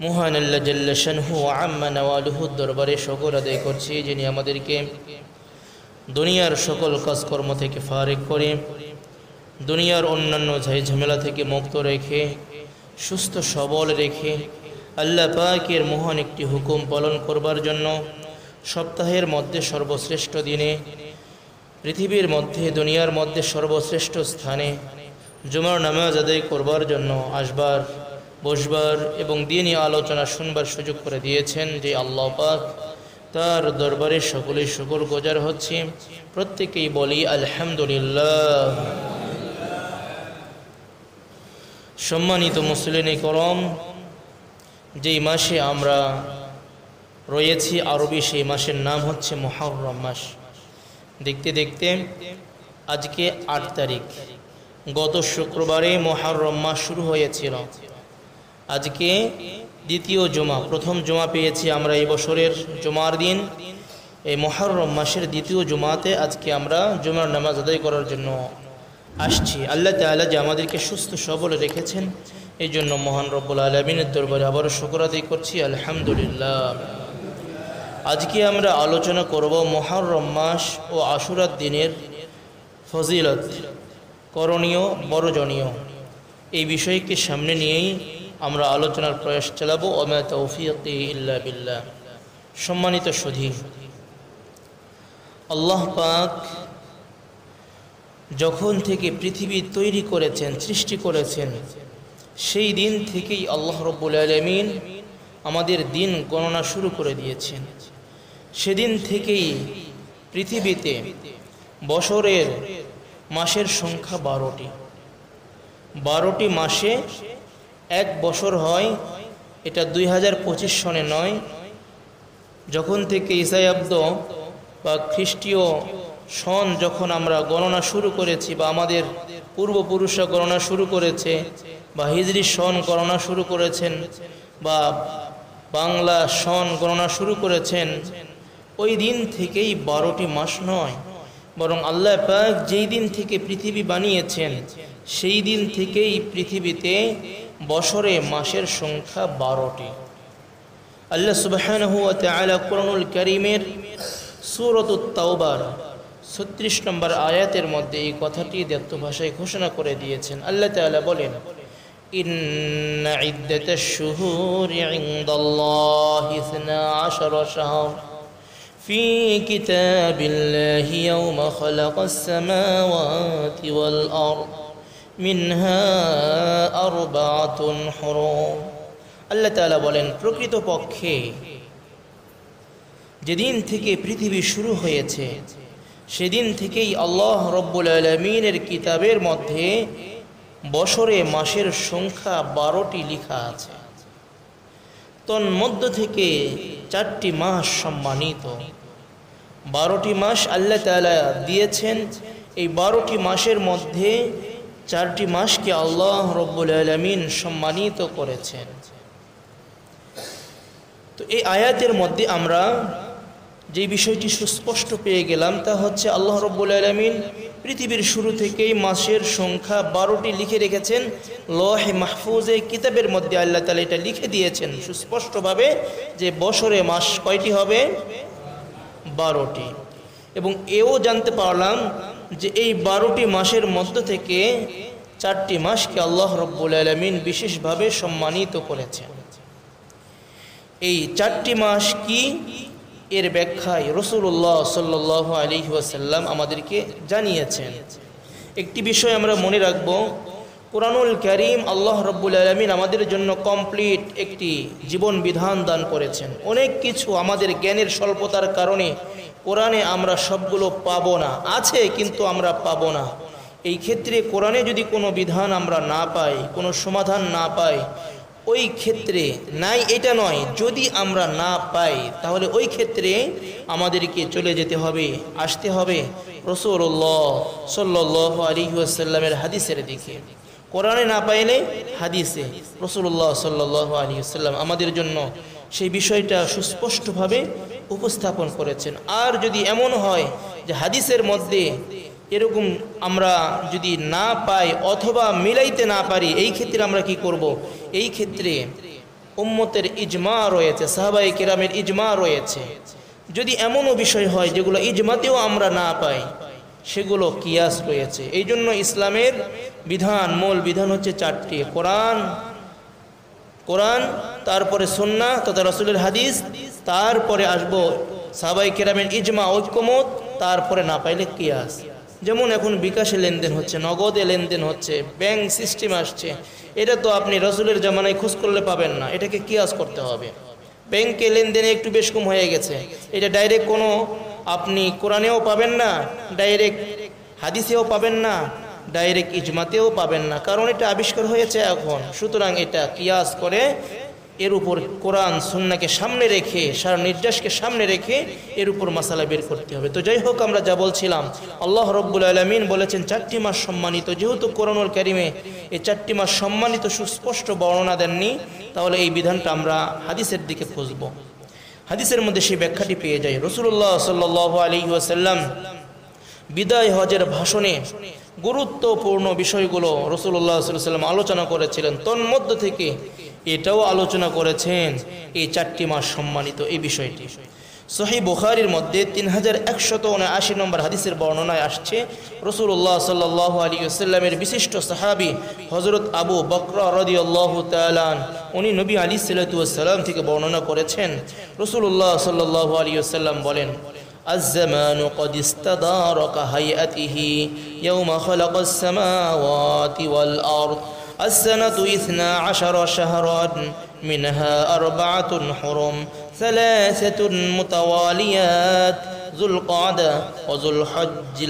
মহান আল্লাহ জাল্লা শানহু ওয়া আম্মা নওয়ালুহুর দরবারে শুকর আদায় করছি, যিনি আমাদেরকে দুনিয়ার সকল কাজকর্ম থেকে ফারিগ করে দুনিয়ার অন্যান্য ঝামেলা থেকে মুক্ত রেখে সুস্থ সবল রেখে আল্লাহ পাকের মহান একটি হুকুম পালন করবার জন্য সপ্তাহের মধ্যে সর্বশ্রেষ্ঠ দিনে পৃথিবীর মধ্যে দুনিয়ার মধ্যে সর্বশ্রেষ্ঠ স্থানে জুমার নামাজ আদায় করবার জন্য আসবার বসবার এবং দিনী আলোচনা শুনবার সুযোগ করে দিয়েছেন যে আল্লাহ পাক, তার দরবারে সকলেই শুকরগুজার হচ্ছি। প্রত্যেকেই বলি আলহামদুলিল্লাহ। সম্মানিত মুসলিম করম, যেই মাসে আমরা রয়েছি আরবি, সেই মাসের নাম হচ্ছে মুহররম মাস। দেখতে দেখতে আজকে ৮ তারিখ, গত শুক্রবারে মুহররম মাস শুরু হয়েছিল। আজকে দ্বিতীয় জুমা, প্রথম জুমা পেয়েছি আমরা এই বছরের জুমার দিন। এই মুহররম মাসের দ্বিতীয় জুমাতে আজকে আমরা জুমার নামাজ আদায় করার জন্য আসছি। আল্লাহ তাআলা যে আমাদেরকে সুস্থ সবল রেখেছেন, এই জন্য মহান রব্বুল আলামিনের দরবারে আবারও শুকর আদায় করছি, আলহামদুলিল্লাহ। আজকে আমরা আলোচনা করব মুহররম মাস ও আশুরার দিনের ফজিলত, করণীয় বর্জনীয়, এই বিষয়কে সামনে নিয়েই আমরা আলোচনার প্রয়াস চালাবো। ওমা তৌফিকি ইল্লা বিল্লাহ। সম্মানিত সুধী, আল্লাহ পাক যখন থেকে পৃথিবী তৈরি করেছেন, সৃষ্টি করেছেন, সেই দিন থেকেই আল্লাহ রব্বুল আলামিন আমাদের দিন গণনা শুরু করে দিয়েছেন। সেদিন থেকেই পৃথিবীতে বছরের মাসের সংখ্যা 12টি। 12টি মাসে এক বছর হয়। এটা 2025 সনে নয়, যখন থেকে ঈসায়াব্দ বা খ্রিস্টীয় সন যখন আমরা গণনা শুরু করেছি, বা আমাদের পূর্বপুরুষরা গণনা শুরু করেছে, বা হিজরি সন গণনা শুরু করেছেন, বা বাংলা সন গণনা শুরু করেছেন, ওই দিন থেকেই 12টি মাস নয়, বরং আল্লাহ পাক যেই দিন থেকে পৃথিবী বানিয়েছেন, সেই দিন থেকেই পৃথিবীতে বছরে মাসের সংখ্যা 12টি। আল্লাহ সুবহানাহু ওয়া তাআলা কুরআনুল কারীমের সূরাতুত তাওবার 36 নম্বর আয়াতের মধ্যে এই কথাটি দেত্ত ভাষায় ঘোষণা করে দিয়েছেন। আল্লাহ তাআলা বলেন, ইন্না ইদ্দাতাশ শুহুরি ইনদাল্লাহি 12 শাহর ফি কিতাবিল্লাহি ইয়াওমা খালাকাস সামাওয়াতি ওয়াল আরদ মিনহা আরবাআতুন হুরুম। আল্লাহ তাআলা বলেন, প্রকৃতপক্ষে যেদিন থেকে পৃথিবী শুরু হয়েছে, সেদিন থেকেই আল্লাহ রব্বুল আলামিনের কিতাবের মধ্যে বছরে মাসের সংখ্যা 12টি লেখা আছে। তন্মধ্য থেকে 4টি মাস সম্মানিত। 12টি মাস আল্লাহ তাআলা দিয়েছেন। এই 12টি মাসের মধ্যে 4টি মাসকে আল্লাহ রব্বুল আলামিন সম্মানিত করেছেন। তো এই আয়াতের মধ্যে আমরা যে বিষয়টি সুস্পষ্ট পেয়ে গেলাম, তা হচ্ছে আল্লাহ রব্বুল আলামিন পৃথিবীর শুরু থেকেই মাসের সংখ্যা 12টি লিখে রেখেছেন। লৌহে মাহফুজে কিতাবের মধ্যে আল্লাহ তাআলা এটা লিখে দিয়েছেন সুস্পষ্টভাবে যে বছরে মাস কয়টি হবে? 12টি। এবং এও জানতে পারলাম যে এই 12টি মাসের মধ্য থেকে 4টি মাসকে আল্লাহ রব্বুল আলামিন বিশেষভাবে সম্মানিত করেছেন। এই 4টি মাস কি, এর ব্যাখ্যায় রাসূলুল্লাহ সাল্লাল্লাহু আলাইহি ওয়াসাল্লাম আমাদেরকে জানিয়েছেন। একটি বিষয় আমরা মনে রাখব, কুরআনুল কারীম আল্লাহ রব্বুল আলামিন আমাদের জন্য কমপ্লিট একটি জীবন বিধান দান করেছেন। অনেক কিছু আমাদের জ্ঞানের স্বল্পতার কারণে কোরআনে আমরা সবগুলো পাবো না, আছে কিন্তু আমরা পাবো না। এই ক্ষেত্রে কোরআনে যদি কোনো বিধান আমরা না পাই, কোনো সমাধান না পাই, ওই ক্ষেত্রে নাই এটা নয়, যদি আমরা না পাই তাহলে ওই ক্ষেত্রে আমাদেরকে চলে যেতে হবে, আসতে হবে রাসূলুল্লাহ সাল্লাল্লাহু আলাইহি ওয়াসাল্লামের হাদিসের দিকে। কোরআনে না পাইলে হাদিসে রাসূলুল্লাহ সাল্লাল্লাহু আলাইহি ওয়াসাল্লাম আমাদের জন্য সেই বিষয়টা সুস্পষ্টভাবে উপস্থাপন করেছেন। আর যদি এমন হয় যে হাদিসের মধ্যে এরকম আমরা যদি না পাই অথবা মিলাইতে না পারি, এই ক্ষেত্রে আমরা কি করব? এই ক্ষেত্রে উম্মতের ইজমা রয়েছে, সাহাবায়ে কেরামের ইজমা রয়েছে। যদি এমনও বিষয় হয় যেগুলো ইজমাতেও আমরা না পাই, সেগুলো কিয়াস রয়েছে। এই জন্য ইসলামের বিধান, মূল বিধান হচ্ছে চারটি: কোরআন, তারপরে সুন্নাহ তথা রাসূলের হাদিস, তারপরে আসবো সাহাবায়ে কেরামের ইজমা ঐক্যমত, তারপরে না পাইলে কিয়াস। যেমন এখন বিকাশে লেনদেন হচ্ছে, নগদে লেনদেন হচ্ছে, ব্যাংক সিস্টেম আসছে, এটা তো আপনি রাসূলের জামানায় খোঁজ করলে পাবেন না, এটাকে কিয়াস করতে হবে। ব্যাংকে লেনদেনে একটু বেশ কম হয়ে গেছে, এটা ডাইরেক্ট কোনো আপনি কোরআনেও পাবেন না, ডাইরেক্ট হাদিসেও পাবেন না, ডাইরেক্ট ইজমাতেও পাবেন না, কারণ এটা আবিষ্কার হয়েছে এখন। সুতরাং এটা কিয়াস করে এর উপর কোরআন সুন্নাহকে সামনে রেখে, সার নির্দেশকে সামনে রেখে এর উপর মাসালা বের করতে হবে। তো যাই হোক, আমরা যা বলছিলাম, আল্লাহ রাব্বুল আলামিন বলেছেন 4টি মাস সম্মানিত। যেহেতু কোরআনুল কারীমে এই 4টি মাস সম্মানিত সুস্পষ্ট বর্ণনা দেননি, তাহলে এই বিধানটা আমরা হাদিসের দিকে খুঁজব। হাদিসের মধ্যে সেই ব্যাখ্যাটি পেয়ে যাই। রাসূলুল্লাহ সাল্লাল্লাহু আলাইহি ওয়াসাল্লাম বিদায় হজের ভাষণে গুরুত্বপূর্ণ বিষয়গুলো রাসূলুল্লাহ সাল্লাল্লাহু আলাইহি ওয়াসাল্লাম আলোচনা করেছিলেন। তন্মধ্য থেকে এটাও আলোচনা করেছেন এই 4টি মাস সম্মানিত এই বিষয়টি। সহিহ বুখারীর মধ্যে 3179 নম্বর হাদিসের বর্ণনায় আসছে, রাসূলুল্লাহ সাল্লাল্লাহু আলাইহি ওয়াসাল্লামের বিশিষ্ট সাহাবী হযরত আবু বকর রাদিয়াল্লাহু তাআলা উনি নবী আলাইহিস সালাতু ওয়াস সালাম থেকে বর্ণনা করেছেন, রাসূলুল্লাহ সাল্লাল্লাহু আলাইহি ওয়াসাল্লাম বলেন, الزمان قد استدار كهيئته يوم خلق السماوات والأرض السنة 12 شهرا منها 4 حرم 3 متواليات ذو القعدة وذو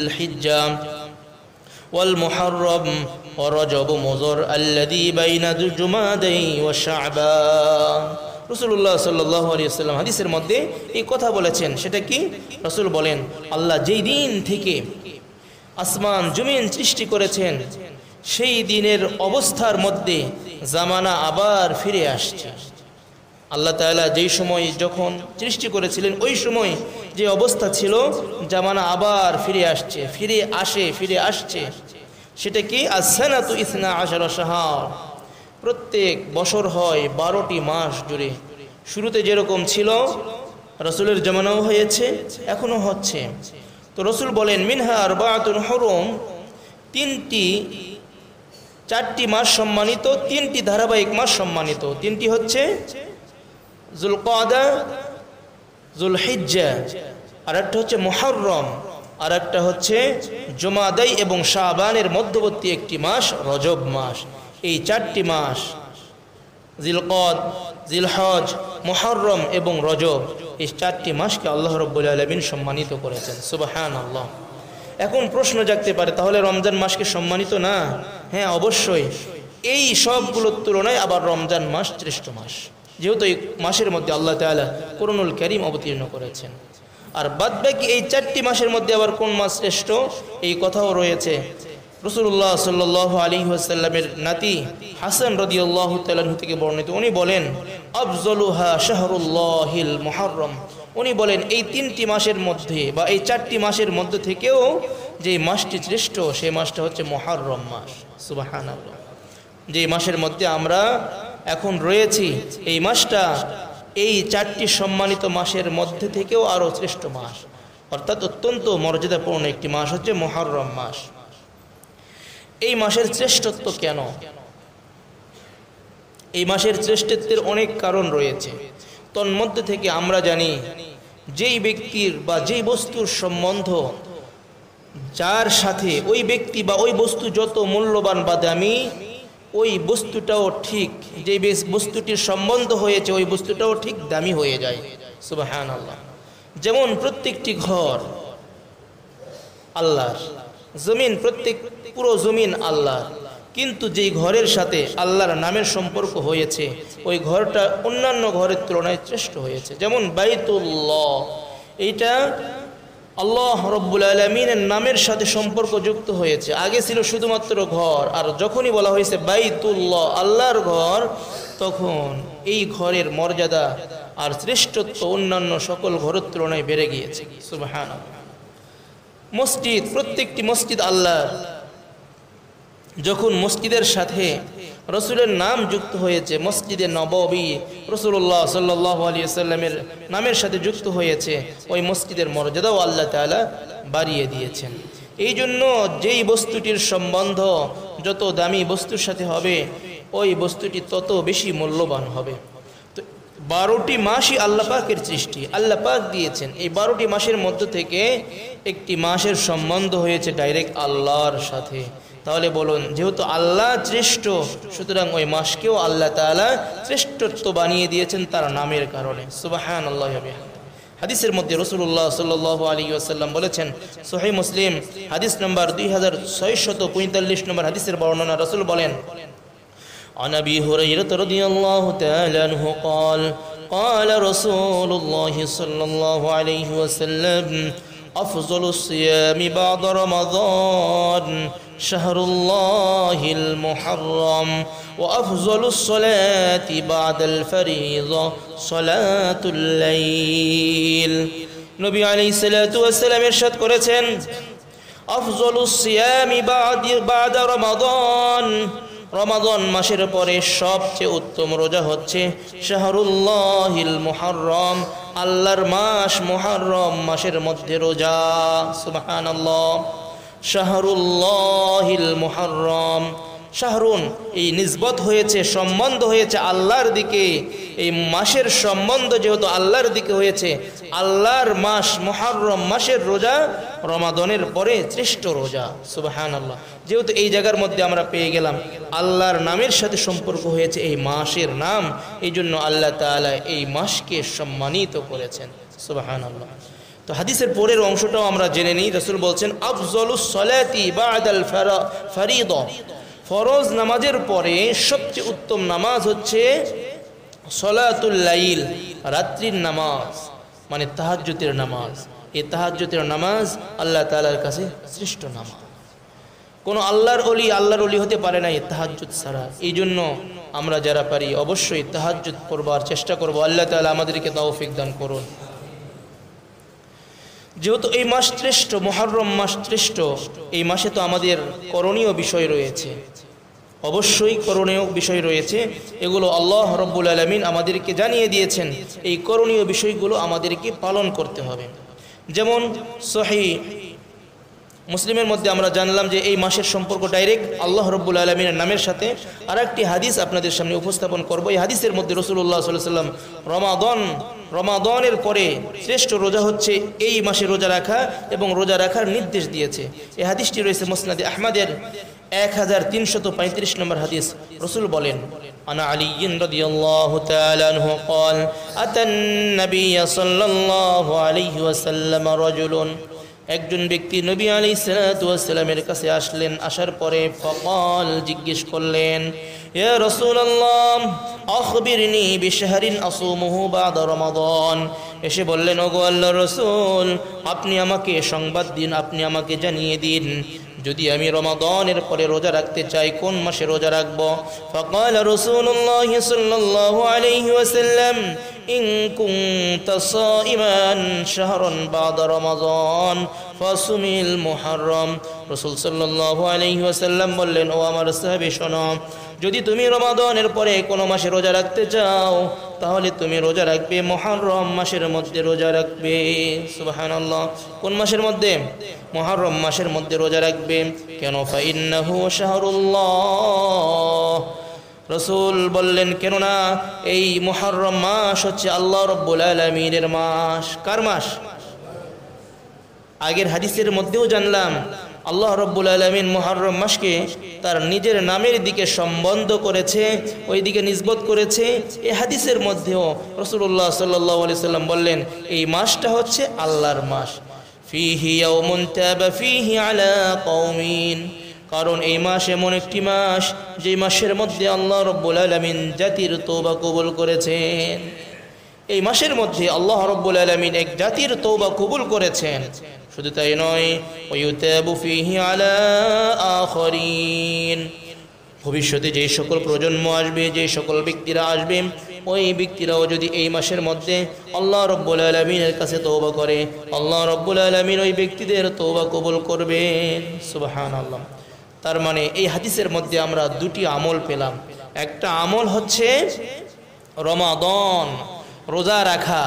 الحجة والمحرم ورجب مضر الذي بين جمادى وشعبان। রাসূলুল্লাহ সাল্লাল্লাহু আলাইহি ওয়াসাল্লাম হাদিসের মধ্যে এই কথা বলেছেন। সেটা কি? রাসূল বলেন, আল্লাহ যেই দিন থেকে আসমান জমিন সৃষ্টি করেছেন, সেই দিনের অবস্থার মধ্যে জামানা আবার ফিরে আসছে। আল্লাহ তাআলা যেই সময় যখন সৃষ্টি করেছিলেন, ওই সময় যে অবস্থা ছিল, জামানা আবার ফিরে আসছে। সেটা কি? as-sanatu 12 শাহর, প্রত্যেক বছর হয় 12টি মাস জুড়ে। শুরুতে যেরকম ছিল, রাসূলের জামানাও হয়েছে, এখনো হচ্ছে। তো রাসূল বলেন, মিনহা 4 হুরুম, 4টি মাস সম্মানিত, 3টি ধারাবাহিক মাস সম্মানিত। 3টি হচ্ছে যুলকাদা, যুলহিজ্জা, আর একটা হচ্ছে মুহররম, আর একটা হচ্ছে জুমাদাই এবং শাবানের মধ্যবর্তী একটি মাস রজব মাস। এই 4টি মাস, জিলকদ, জিলহজ, মুহররম এবং রজব, এই 4টি মাসকে আল্লাহ রাব্বুল আলামিন সম্মানিত করেছেন। সুবহানাল্লাহ। এখন প্রশ্ন জাগতে পারে, তাহলে রমজান মাসকে সম্মানিত না? হ্যাঁ, অবশ্যই। এই সবগুলোর তুলনায় আবার রমজান মাস শ্রেষ্ঠ মাস, যেহেতু এই মাসের মধ্যে আল্লাহ তাআলা কোরআনুল কারীম অবতীর্ণ করেছেন। আর বাদবাকি এই 4টি মাসের মধ্যে আবার কোন মাস শ্রেষ্ঠ, এই কথাও রয়েছে। রাসূলুল্লাহ সাল্লাল্লাহু আলাইহি ওয়াসাল্লামের নাতি হাসান রাদিয়াল্লাহু তাআলা থেকে বর্ণিত, উনি বলেন, আফযলুহা শাহরুল্লাহিল মুহররম। উনি বলেন, এই 3টি মাসের মধ্যে বা এই 4টি মাসের মধ্যে থেকেও যে মাসটি শ্রেষ্ঠ, সেই মাসটা হচ্ছে মুহররম মাস। সুবহানাল্লাহ। যে মাসের মধ্যে আমরা এখন রয়েছি, এই মাসটা এই 4টি সম্মানিত মাসের মধ্যে থেকেও আরও শ্রেষ্ঠ মাস, অর্থাৎ অত্যন্ত মর্যাদাপূর্ণ একটি মাস হচ্ছে মুহররম মাস। এই মাসের শ্রেষ্ঠত্ব কেন? এই মাসের শ্রেষ্ঠত্বের অনেক কারণ রয়েছে। তন্মধ্যে থেকে আমরা জানি, যেই ব্যক্তির বা যেই বস্তুর সম্বন্ধ যার সাথে ওই ব্যক্তি বা ওই বস্তু যত মূল্যবান বা দামি, ওই বস্তুটাও ঠিক, যে বস্তুটির সম্বন্ধ হয়েছে ওই বস্তুটাও ঠিক দামি হয়ে যায়। সুবহানাল্লাহ। যেমন প্রত্যেকটি ঘর আল্লাহর, জমিন, পুরো জমিন আল্লাহর, কিন্তু যেই ঘরের সাথে আল্লাহর নামের সম্পর্ক হয়েছে, ওই ঘরটা অন্যান্য ঘরের তুলনায় শ্রেষ্ঠ হয়েছে। যেমন বাইতুল্লাহ, এইটা আল্লাহ রাব্বুল আলামিনের নামের সাথে সম্পর্ক যুক্ত হয়েছে। আগে ছিল শুধুমাত্র ঘর, আর যখনই বলা হয়েছে বাইতুল্লাহ, আল্লাহর ঘর, তখন এই ঘরের মর্যাদা আর শ্রেষ্ঠত্ব অন্যান্য সকল ঘরের তুলনায় বেড়ে গিয়েছে। সুবহানাল্লাহ। মসজিদ, প্রত্যেকটি মসজিদ আল্লাহর। যখন মসজিদের সাথে রসুলের নাম যুক্ত হয়েছে, মসজিদে নববী রাসূলুল্লাহ সাল্লাল্লাহু আলাইহি ওয়াসাল্লামের নামের সাথে যুক্ত হয়েছে, ওই মসজিদের মর্যাদাও আল্লাহ তাআলা বাড়িয়ে দিয়েছেন। এই জন্য যেই বস্তুটির সম্বন্ধ যত দামি বস্তুর সাথে হবে, ওই বস্তুটি তত বেশি মূল্যবান হবে। তো 12টি মাসই আল্লাহ পাকের সৃষ্টি, আল্লাহ পাক দিয়েছেন। এই 12টি মাসের মধ্য থেকে একটি মাসের সম্বন্ধ হয়েছে ডাইরেক্ট আল্লাহর সাথে। তাহলে বলুন, যেহেতু আল্লাহ শ্রেষ্ঠ, সুতরাং ওই মাসকেও আল্লাহ তাআলা শ্রেষ্ঠত্ব বানিয়ে দিয়েছেন তার নামের কারণে। সুবহানাল্লাহ। হাদিসের মধ্যে রাসূলুল্লাহ সাল্লাল্লাহু আলাইহি ওয়াসাল্লাম বলেছেন, সহিহ মুসলিম হাদিস নম্বর 2645 নম্বর হাদিসের বর্ণনা, রাসূল বলেন, عن أبي هريرة رضي الله تعالى عنه قال قال رسول الله صلى الله عليه وسلم أفضل الصيام بعد رمضان شهر الله المحرم وأفضل الصلاة بعد الفريضة صلاة الليل। নবী আলাইহিস সালাতু ওয়াস সালাম ইরশাদ করেছেন, আফযলুস সিয়ামি বা'দা রমাদান, রমাদান মাসের পরে সবচেয়ে উত্তম রোজা হচ্ছে শাহরুল্লাহিল মুহাররম, আল্লাহর মাস মুহাররম মাসের মধ্যে রোজা। সুবহানাল্লাহ। শাহরুল্লাহিল মুহাররম, শাহরুন এই নিসবত হয়েছে, সম্বন্ধ হয়েছে আল্লাহর দিকে। এই মাসের সম্বন্ধ যেহেতু আল্লাহর দিকে হয়েছে, আল্লাহর মাস মুহাররম মাসের রোজা রমাদানের পরে শ্রেষ্ঠ রোজা। সুবহানাল্লাহ। যেহেতু এই জায়গার মধ্যে আমরা পেয়ে গেলাম আল্লাহর নামের সাথে সম্পর্ক হয়েছে এই মাসের নাম, এই জন্য আল্লাহ তাআলা এই মাসকে সম্মানিত করেছেন। সুবহানাল্লাহ। তো হাদিসের পরের অংশটাও আমরা জেনে নিই। রাসূল বলছেন, আফযলুস সালাতি বা'দাল ফরিদা, ফরজ নামাজের পরে সবচেয়ে উত্তম নামাজ হচ্ছে সলাতুল লাইল, রাত্রির নামাজ, মানে তাহাজ্জুদের নামাজ। এই তাহাজ্জুদের নামাজ আল্লাহ তাআলার কাছে শ্রেষ্ঠ নামাজ। কোনো আল্লাহর ওলি হতে পারে না এই তাহাজ্জুদ ছাড়া। এই জন্য আমরা যারা পারি অবশ্যই তাহাজ্জুদ পড়বার চেষ্টা করব। আল্লাহ তাআলা আমাদেরকে তৌফিক দান করুন। যেহেতু এই মাস শ্রেষ্ঠ, মুহররম মাস শ্রেষ্ঠ, এই মাসে তো আমাদের করণীয় বিষয় রয়েছে, অবশ্যই করণীয় বিষয় রয়েছে। এগুলো আল্লাহ রাব্বুল আলামিন আমাদেরকে জানিয়ে দিয়েছেন। এই করণীয় বিষয়গুলো আমাদেরকে পালন করতে হবে। যেমন সহিহ মুসলিমের মধ্যে আমরা জানলাম যে এই মাসের সম্পর্ক ডাইরেক্ট আল্লাহ রাব্বুল আলামিনের নামের সাথে। আর একটি হাদিস আপনাদের সামনে উপস্থাপন করব। এই হাদিসের মধ্যে রাসূলুল্লাহ সাল্লাল্লাহু আলাইহি ওয়াসাল্লাম রমাদানের পরে শ্রেষ্ঠ রোজা হচ্ছে এই মাসে রোজা রাখা এবং রোজা রাখার নির্দেশ দিয়েছে। এই হাদিসটি রয়েছে মুসনাদে আহমদের 1335 নম্বর হাদিস। রাসূল বলেন, আনা আলিয়্যিন রাদিয়াল্লাহু তাআলা আনহু قال أتى النبي صلى الله عليه وسلم رجل, একজন ব্যক্তি নবী আলাইহিস সালাতু ওয়াস সালামের কাছে আসলেন। আসার পরে ফাকাল, জিজ্ঞেস করলেন, ইয়া রাসূলুল্লাহ আখবিরনি বিশহরিন আসুমুহু বা'দা রমাদান। এসে বললেন, ওগো আল্লাহর রাসূল, আপনি আমাকে সংবাদ দিন, আপনি আমাকে জানিয়ে দিন, যদি আমি রমাদানের পরে রোজা রাখতে চাই কোন মাসে রোজা রাখব? ফাকাল রাসূলুল্লাহ সাল্লাল্লাহু আলাইহি ওয়াসাল্লাম, ইন কুনতা সাইমান শাহরান বা'দা রমাদান ফাসুমিল মুহররম। রাসূল সাল্লাল্লাহু আলাইহি ওয়াসাল্লাম বললেন, ও আমার সাহাবী শোনো, যদি তুমি রমাদানের পরে কোনো মাসে রোজা রাখতে চাও তাহলে তুমি রোজা রাখবে মুহররম মাসের মধ্যে রোজা রাখবে। সুবহানাল্লাহ। কোন মাসের মধ্যে? মুহররম মাসের মধ্যে রোজা রাখবে। কেন? ফাইন্নাহু শাহরুল্লাহ। রাসূল বললেন, কেননা এই মুহররম মাস হচ্ছে আল্লাহ রাব্বুল আলামিনের মাস। কার মাস? আগের হাদিসের মধ্যেও জানলাম আল্লাহ রাব্বুল আলামিন মুহররম মাসকে তার নিজের নামের দিকে সম্বন্ধ করেছে, ওই দিকে নিসবত করেছে। এই হাদিসের মধ্যেও রাসূলুল্লাহ সাল্লাল্লাহু আলাইহি সাল্লাম বললেন, এই মাসটা হচ্ছে আল্লাহর মাস। ফিহি ইয়াউমুন তাবা ফিহি আলা কওমিন, কারণ এই মাস এমন একটি মাস যে মাসের মধ্যে আল্লাহ রাব্বুল আলামিন জাতির তওবা কবুল করেছেন। এই মাসের মধ্যে আল্লাহ রাব্বুল আলামিন এক জাতির তওবা কবুল করেছেন। শুধু তাই নয়, ওয়ায়ুতাবু ফিহি আলা আখরিন, ভবিষ্যতে যে সকল প্রজন্ম আসবে, যে সকল ব্যক্তিরা আসবে, ওই ব্যক্তিরাও যদি এই মাসের মধ্যে আল্লাহ রাব্বুল আলামিনের কাছে তওবা করে, আল্লাহ রাব্বুল আলামিন ওই ব্যক্তিদের তওবা কবুল করবেন। সুবহানাল্লাহ। তার মানে এই হাদিসের মধ্যে আমরা দুটি আমল পেলাম। একটা আমল হচ্ছে রমাদান, রোজা রাখা।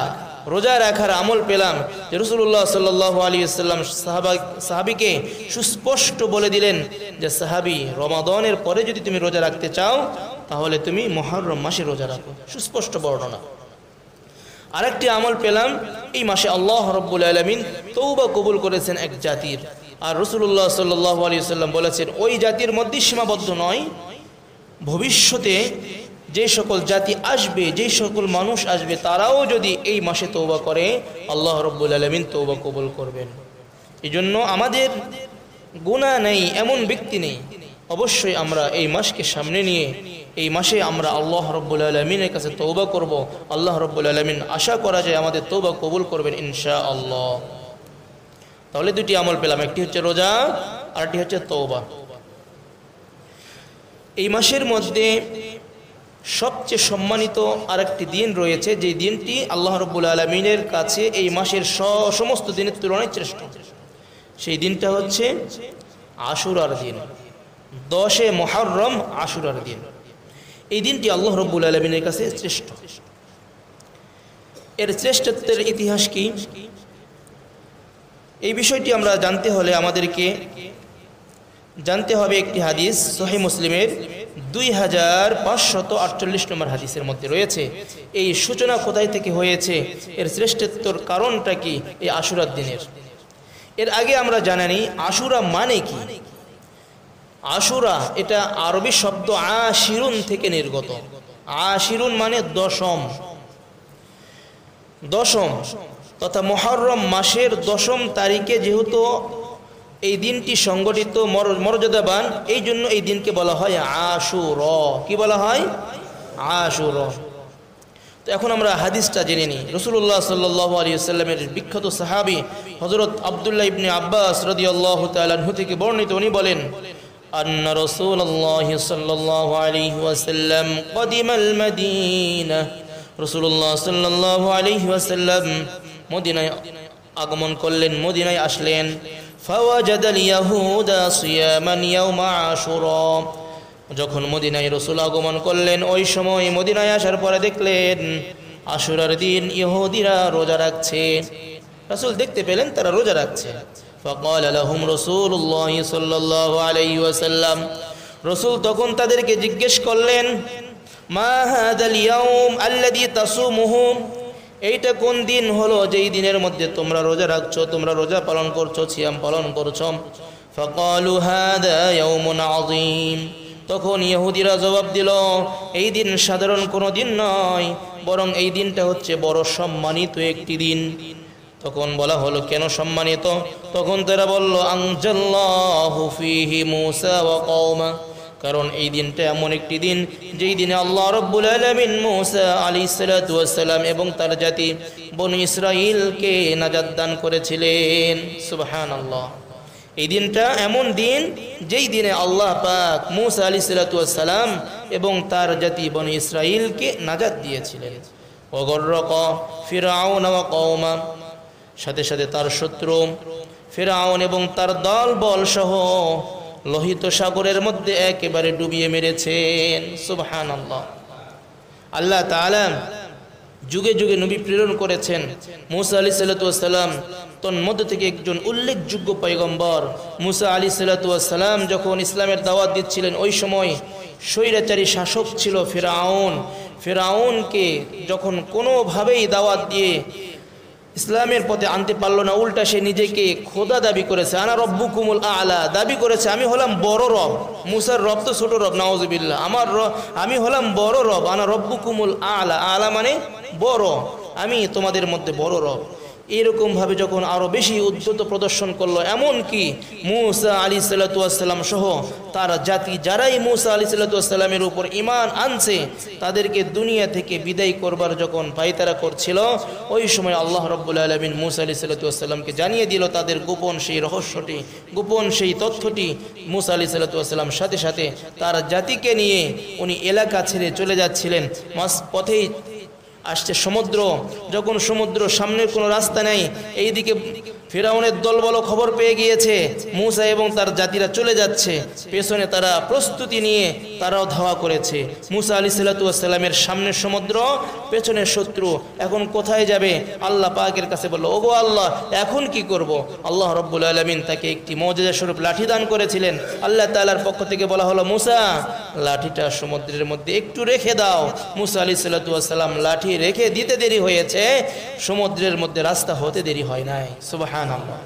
রোজা রাখার আমল পেলাম যে রাসূলুল্লাহ সাল্লাল্লাহু আলাইহি ওয়াসাল্লাম সাহাবীকে সুস্পষ্ট বলে দিলেন যে সাহাবী, রমাদানের পরে যদি তুমি রোজা রাখতে চাও তাহলে তুমি মুহররম মাসে রোজা রাখো, সুস্পষ্ট বর্ণনা। আরেকটি আমল পেলাম, এই মাসে আল্লাহ রাব্বুল আলামিন তওবা কবুল করেছেন এক জাতির, আর রাসূলুল্লাহ সাল্লাল্লাহু আলাইহি ওয়াসাল্লাম বলেছেন ওই জাতির মধ্যে সীমাবদ্ধ নয়, ভবিষ্যতে যে সকল জাতি আসবে, যে সকল মানুষ আসবে, তারাও যদি এই মাসে তওবা করে আল্লাহ রাব্বুল আলামিন তওবা কবুল করবেন। এই জন্য আমাদের গুনাহ নেই এমন ব্যক্তি নেই, অবশ্যই আমরা এই মাসকে সামনে নিয়ে এই মাসে আমরা আল্লাহ রাব্বুল আলামিনের কাছে তওবা করব। আল্লাহ রাব্বুল আলামিন আশা করা যায় আমাদের তওবা কবুল করবেন ইনশাআল্লাহ। তাহলে দুটি আমল পেলাম, একটি হচ্ছে রোজা, আরেকটি হচ্ছে তওবা। এই মাসের মধ্যে সবচেয়ে সম্মানিত আরেকটি দিন রয়েছে, যে দিনটি আল্লাহ রাব্বুল আলামিনের কাছে এই মাসের সমস্ত দিনের তুলনায় শ্রেষ্ঠ। সেই দিনটা হচ্ছে আশুরার দিন, 10 মুহররম আশুরার দিন। এই দিনটি আল্লাহ রাব্বুল আলামিনের কাছে শ্রেষ্ঠ। এর শ্রেষ্ঠত্বের ইতিহাস কি, এই বিষয়টি আমরা জানতে হলে আমাদেরকে জানতে হবে একটি হাদিস সহিহ মুসলিমের 2548 নম্বর হাদিসের মধ্যে রয়েছে। এই সূচনা কোথায় থেকে হয়েছে, এর শ্রেষ্ঠত্বর কারণটা কি এই আশুরার দিনের। এর আগে আমরা জানি আশুরা মানে কি। আশুরা এটা আরবি শব্দ আশিরুন থেকে নির্গত। আশিরুন মানে দশম, দশম তথা মুহররম মাসের 10ম তারিখে যেহেতু এই দিনটি সংগঠিত মর্যাদাবান, এই জন্য এই দিনকে বলা হয় আশুরা। কি বলা হয়? আশুরা। তো এখন আমরা হাদিসটা জেনে নিই। রাসূলুল্লাহ সাল্লাল্লাহু আলাইহি ওয়াসাল্লামের বিখ্যাত সাহাবী হযরত আব্দুল্লাহ ইবনে আব্বাস রাদিয়াল্লাহু তাআলা আনহু থেকে বর্ণিত, উনি বলেন আন্না রাসূলুল্লাহ সাল্লাল্লাহু আলাইহি ওয়াসাল্লাম কদিমাল মদিনা। রাসূলুল্লাহ সাল্লাল্লাহু আলাইহি ওয়াসাল্লাম মদিনায় আগমন করলেন, মদিনায় আসলেন। ফাওয়াজাদাল ইয়াহুদা সিয়ামান ইয়াউমা আশুরা। যখন মদিনায় রাসূল আগমন করলেন, ওই সময় মদিনায় আসার পরে দেখলেন আশুরার দিন ইহুদিরা রোজা রাখছে। রাসূল দেখতে পেলেন তারা রোজা রাখছে। ফাকালা লাহুম রাসূলুল্লাহ সাল্লাল্লাহু আলাইহি ওয়াসাল্লাম। রাসূল তখন তাদেরকে জিজ্ঞেস করলেন, মা হাযাল ইয়াউম আল্লাযী তাসুমুহু, এইটা কোন দিন হলো যেই দিনের মধ্যে তোমরা রোজা রাখছো, তোমরা রোজা পালন করছো, সিয়াম পালন করছো। ফাকালু হাযা ইয়াউমুন আযীম। তখন ইহুদিরা জবাব দিল, এই দিন সাধারণ কোনো দিন নয়, বরং এই দিনটা হচ্ছে বড় সম্মানিত একটি দিন। তখন বলা হলো কেন সম্মানিত? তখন তারা বলল আনজাল্লাহু ফীহি মূসা ওয়া কওমা, কারণ এই দিনটা এমন একটি দিন যেই দিনে আল্লাহ রাব্বুল আলামিন মূসা আলাইহিস সালাতু ওয়াস সালাম এবং তার জাতি বনি ইসরাঈলকে নাজাত দান করেছিলেন। সুবহানাল্লাহ। এই দিনটা এমন দিন যেই দিনে আল্লাহ পাক মূসা আলাইহিস সালাতু ওয়াস সালাম এবং তার জাতি বনি ইসরাঈলকে নাজাত দিয়েছিলেন। ওয়াগররাকা ফিরআউন ওয়া কওমা, সাথে সাথে তার শত্রু ফিরআউন এবং তার দলবল সহ লোহিত সাগরের মধ্যে একেবারে ডুবিয়ে মেরেছেন। সুবহানাল্লাহ। আল্লাহ তাআলা যুগে যুগে নবী প্রেরণ করেছেন। মূসা আলাইহিস সালাতু ওয়াস সালাম তন্মধ্যে থেকে একজন উল্লেখযোগ্য পয়গম্বর। মূসা আলাইহিস সালাতু ওয়াস সালাম যখন ইসলামের দাওয়াত দিচ্ছিলেন, ওই সময় স্বৈরাচারী শাসক ছিল ফিরআউন। ফিরআউনকে যখন কোনোভাবেই দাওয়াত দিয়ে ইসলামের পথে আনতে পারলো না, উল্টা সে নিজেকে খোদা দাবি করেছে। আনা রব্বুকুমুল আলা দাবি করেছে, আমি হলাম বড় রব। মূসার রব তো ছোট রব, নাউজুবিল্লাহ। আমি হলাম বড় রব। আনা রব্বুকুমুল আলা, আলা মানে বড়, আমি তোমাদের মধ্যে বড় রব। এরকম ভাবে যখন আরো বেশি উদ্ধত প্রদর্শন করলো, এমন কি মূসা আলাইহিস সালাতু ওয়াস সালাম সহ তার জাতি যারাই মূসা আলাইহিস সালাতু ওয়াস সালামের উপর ঈমান আনছে, তাদেরকে দুনিয়া থেকে বিদায় করবার যখন পায়তারা করছিল, ওই সময় আল্লাহ রাব্বুল আলামিন মূসা আলাইহিস সালাতু ওয়াস সালামকে জানিয়ে দিল তাদের গোপন সেই রহস্যটি, গোপন সেই তথ্যটি। মূসা আলাইহিস সালাতু ওয়াস সালাম সাথে সাথে তার জাতিকে নিয়ে উনি এলাকা ছেড়ে চলে যাচ্ছিলেন। পথেই আসছে সমুদ্র, যখন সমুদ্র সামনের কোনো রাস্তা নেই, এইদিকে ফিরাউনের দলবল খবর পেয়ে গিয়েছে মূসা এবং তার জাতিরা চলে যাচ্ছে, পেছনে তারা প্রস্তুতি নিয়ে তারাও ধাওয়া করেছে। মূসা আলাইহিস সালামের সামনের সমুদ্র, পেছনের শত্রু, এখন কোথায় যাবে? আল্লাহ পাকের কাছে বলল, ওগো আল্লাহ, এখন কি করব? আল্লাহ রাব্বুল আলামিন তাকে একটি মুজিজা স্বরূপ লাঠি দান করেছিলেন। আল্লাহ তাআলার পক্ষ থেকে বলা হলো, মূসা, লাঠিটা সমুদ্রের মধ্যে একটু রেখে দাও। মূসা আলাইহিস সালাম লাঠি রেখে দিতে দেরি হয়েছে, সমুদ্রের মধ্যে রাস্তা হতে দেরি হয় নাই। সুবহানাল্লাহ।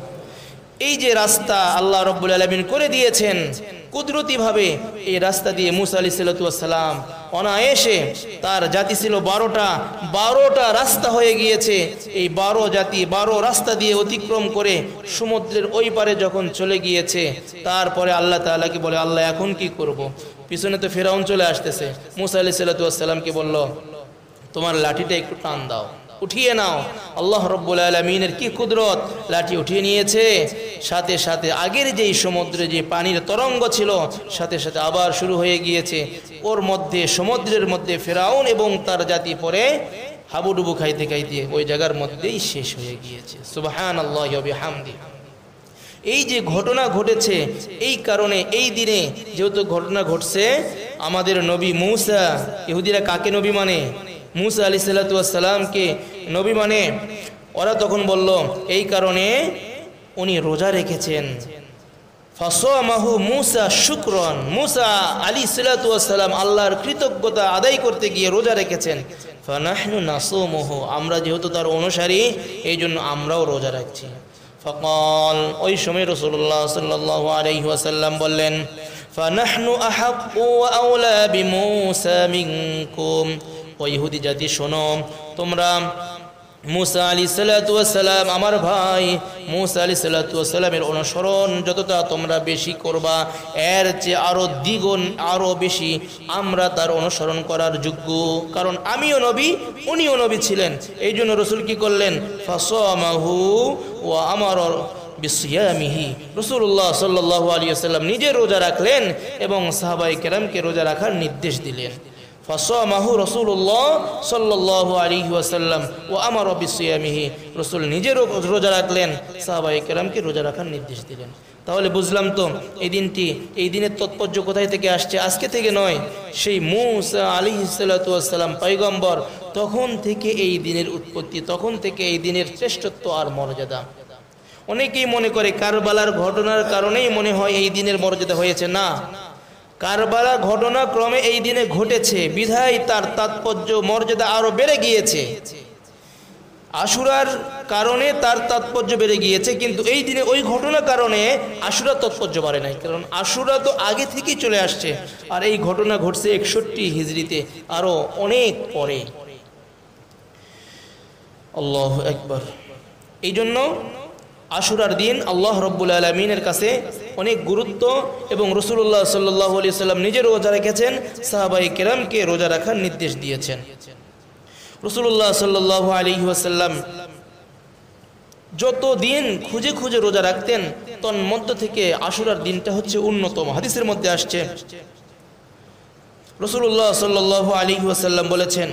এই যে রাস্তা আল্লাহ রাব্বুল আলামিন করে দিয়েছেন কুদরতিভাবে, এই রাস্তা দিয়ে মূসা আলাইহিস সালাম অনায়াসে, তার জাতি ছিল 12টা রাস্তা হয়ে গিয়েছে, এই 12 জাতি 12 রাস্তা দিয়ে অতিক্রম করে সমুদ্রের ওই পারে যখন চলে গিয়েছে, তারপরে আল্লাহ তাআলাকে বলে, আল্লাহ এখন কি করব? পিছনে তো ফিরআউন চলে আসতেছে। মূসা আলাইহিস সালামকে বলল, তোমার লাঠিটা একটু টান দাও, উঠিয়ে নাও। আল্লাহ রাব্বুল আলামিনের কি কুদরত, লাঠি উঠিয়ে নিয়েছে, সাথে সাথে আগের যেই সমুদ্রে যে পানির তরঙ্গ ছিল, সাথে সাথে আবার শুরু হয়ে গিয়েছে। ওর মধ্যে, সমুদ্রের মধ্যে ফিরআউন এবং তার জাতি পরে হাবুডুবু খাইতে খাইতে ওই জায়গার মধ্যেই শেষ হয়ে গিয়েছে। সুবহানাল্লাহি ওয়া বিহামদিহি। এই যে ঘটনা ঘটেছে, এই কারণে এই দিনে যেহেতু ঘটনা ঘটছে, আমাদের নবী মূসা, ইহুদিরা কাকে নবী মানে? মূসা আলাইহিস সালামকে নবী মানে। ওরা তখন বলল, এই কারণে উনি রোজা রেখেছেন। ফাসামাহু মূসা শুকরান, মূসা আলাইহিস সালাম আল্লাহর কৃতজ্ঞতা আদায় করতে গিয়ে রোজা রেখেছেন। ফানাহনু নাসুমুহু, আমরা যেহেতু তার অনুসারী, এই জন্য আমরাও রোজা রাখছি। ফাকাল, ওই সময় রাসূলুল্লাহ সাল্লাল্লাহু আলাইহি ওয়াসাল্লাম বললেন, ফানাহনু আহাক্কু ওয়া আওলা বিমূসা মিনকুম, ও ইহুদি জাতি শোনো, তোমরা মূসা আলাইহিস সালাম, আমার ভাই মূসা আলাইহিস সালামের অনুসরণ যতটা তোমরা বেশি করবা, এর চেয়ে আরো দ্বিগুণ, আরো বেশি আমরা তার অনুসরণ করার যোগ্য। কারণ আমিও নবী, উনিও নবী ছিলেন। এই জন্য রাসূল কি করলেন? ফাসামাহু ওয়া আমারা বিসিয়ামিহি, রাসূলুল্লাহ সাল্লাল্লাহু আলাইহি ওয়াসাল্লাম নিজে রোজা রাখলেন এবং সাহাবায়ে কেরামকে রোজা রাখার নির্দেশ দিলেন। ফাসামাহু রাসূলুল্লাহ সাল্লাল্লাহু আলাইহি ওয়াসাল্লাম ওয়া আমারা বিসিয়ামিহি, রাসূল নিজে রোজা রাখলেন, সাহাবায়ে কেরামকে রোজা রাখার নির্দেশ দিলেন। তাহলে বুঝলাম তো এই দিনটি, এই দিনের তাৎপর্য কোথায় থেকে আসছে? আজকে থেকে নয়, সেই মূসা আলাইহিস সালাম পয়গম্বর, তখন থেকে এই দিনের উৎপত্তি, তখন থেকে এই দিনের শ্রেষ্ঠত্ব আর মর্যাদা। অনেকেই মনে করে কারবালার ঘটনার কারণেই মনে হয় এই দিনের মর্যাদা হয়েছে। না, কারবালা ঘটনাক্রমে এই দিনে ঘটেছে বিধায় তার তাৎপর্য মর্যাদা আরো বেড়ে গিয়েছে। আশুরার কারণে তার তাৎপর্য বেড়ে গিয়েছে, কিন্তু এই দিনে ওই ঘটনার কারণে আশুরার তাৎপর্য বাড়ে নাই। কারণ আশুরা তো আগে থেকেই চলে আসছে, আর এই ঘটনা ঘটছে 61 হিজরিতে, আরো অনেক পরে। আল্লাহু আকবার। এই জন্য আশুরার দিন আল্লাহ রাব্বুল আলামিনের কাছে অনেক গুরুত্ব, এবং রাসূলুল্লাহ সাল্লাল্লাহু আলাইহি ওয়াসাল্লাম নিজে রোজা রেখেছেন, সাহাবায়ে কেরামকে রোজা রাখার নির্দেশ দিয়েছেন। রাসূলুল্লাহ সাল্লাল্লাহু আলাইহি ওয়াসাল্লাম যত দিন খুঁজে খুঁজে রোজা রাখতেন, তন্মধ্য থেকে আশুরার দিনটা হচ্ছে অন্যতম। হাদিসের মধ্যে আসছে, রাসূলুল্লাহ সাল্লাল্লাহু আলাইহি ওয়াসাল্লাম বলেছেন,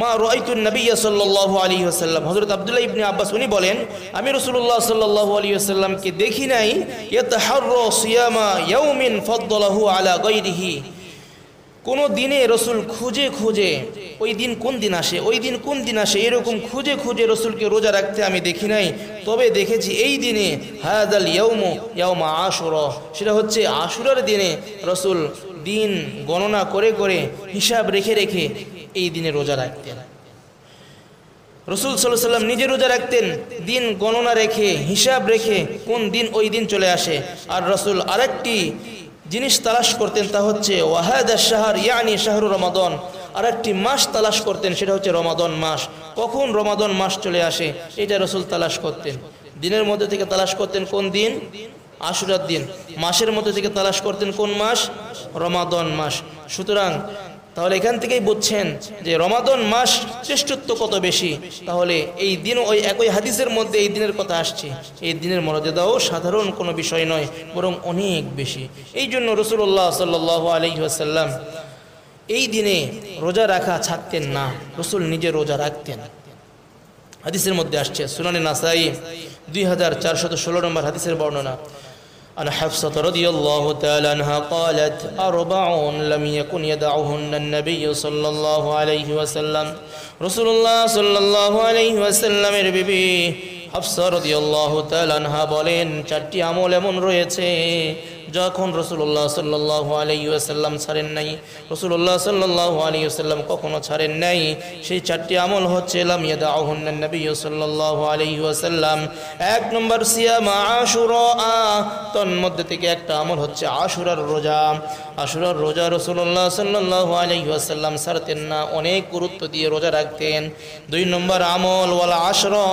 মা রাআইতুন নবী সাল্লাল্লাহু আলাইহি ওয়াসাল্লাম, হযরত আব্দুল্লাহ ইবনে আব্বাস উনি বলেন, আমি রাসূলুল্লাহ সাল্লাল্লাহু আলাইহি ওয়াসাল্লামকে দেখি নাই ইয়াতাহাররা সিয়ামা ইয়াউমিন ফাদ্দালাহু আলা গায়রিহি, কোন দিনে রাসূল খুঁজে খুঁজে ওই দিন কোন দিন আসে, ওই দিন কোন দিন আসে, এরকম খুঁজে খুঁজে রাসূলকে রোজা রাখতে আমি দেখি নাই। তবে দেখেছি এই দিনে হাদাল ইয়াউমু ইয়াউমা আশুরা, সেটা হচ্ছে আশুরার দিনে রাসূল দিন গণনা করে করে, হিসাব রেখে রেখে এই দিনে রোজা রাখতেন। রাসূল সাল্লাল্লাহু আলাইহি ওয়াসাল্লাম নিজে রোজা রাখতেন, দিন গণনা রেখে, হিসাব রেখে কোন দিন ওই দিন চলে আসে। আর রাসূল আরেকটি জিনিস তালাশ করতেন, তা হচ্ছে ওয়াহাদা শাহর ইয়ানি শাহরু রমাদান, আরেকটি মাস তালাশ করতেন, সেটা হচ্ছে রমাদান মাস। কখন রমাদান মাস চলে আসে এটা রাসূল তালাশ করতেন। দিনের মধ্যে থেকে তালাশ করতেন কোন দিন? আশুরার দিন। মাসের মধ্যে থেকে তালাশ করতেন কোন মাস? রমাদান মাস। সুতরাং তাহলে এখান থেকেই বুঝছেন যে রমাদান মাস শ্রেষ্ঠত্ব কত বেশি। তাহলে এই দিন ওই একই হাদিসের মধ্যে এই দিনের কথা আসছে, এই দিনের মর্যাদাও সাধারণ কোনো বিষয় নয়, বরং অনেক বেশি। এই জন্য রাসূলুল্লাহ সাল্লাল্লাহু আলাইহি ওয়াসাল্লাম এই দিনে রোজা রাখা ছাড়তেন না, রসুল নিজে রোজা রাখতেন। হাদিসের মধ্যে আসছে সুনানে নাসাই 2416 নম্বর হাদিসের বর্ণনা। عن حفصة رضي الله تعالى عنها قالت: أربع لم يكن يدعهن النبي صلى الله عليه وسلم। رسول الله صلى الله عليه وسلم এর বিবি হাফসা রাদিয়াল্লাহু তাআলা আনহা বলেন, চারটি আমল এমন রয়েছে যখন রাসূলুল্লাহ সাল্লাল্লাহু আলাইহি ওয়াসাল্লাম ছাড়েন নাই, রাসূলুল্লাহ সাল্লাল্লাহু আলাইহি ওয়াসাল্লাম কখনো ছাড়েন নাই। সেই চারটি আমল হচ্ছে লাম ইয়াদাউহুন্না নবী সাল্লাল্লাহু আলাইহি ওয়াসাল্লাম। এক নম্বর সিয়াম আশুরা, তন্মধ্যে থেকে একটা আমল হচ্ছে আশুরার রোজা। আশুরার রোজা রাসূলুল্লাহ সাল্লাল্লাহু আলাইহি ওয়াসাল্লাম ছাড়তেন না, অনেক গুরুত্ব দিয়ে রোজা রাখতেন। দুই নম্বর আমল ওয়াল আশরা,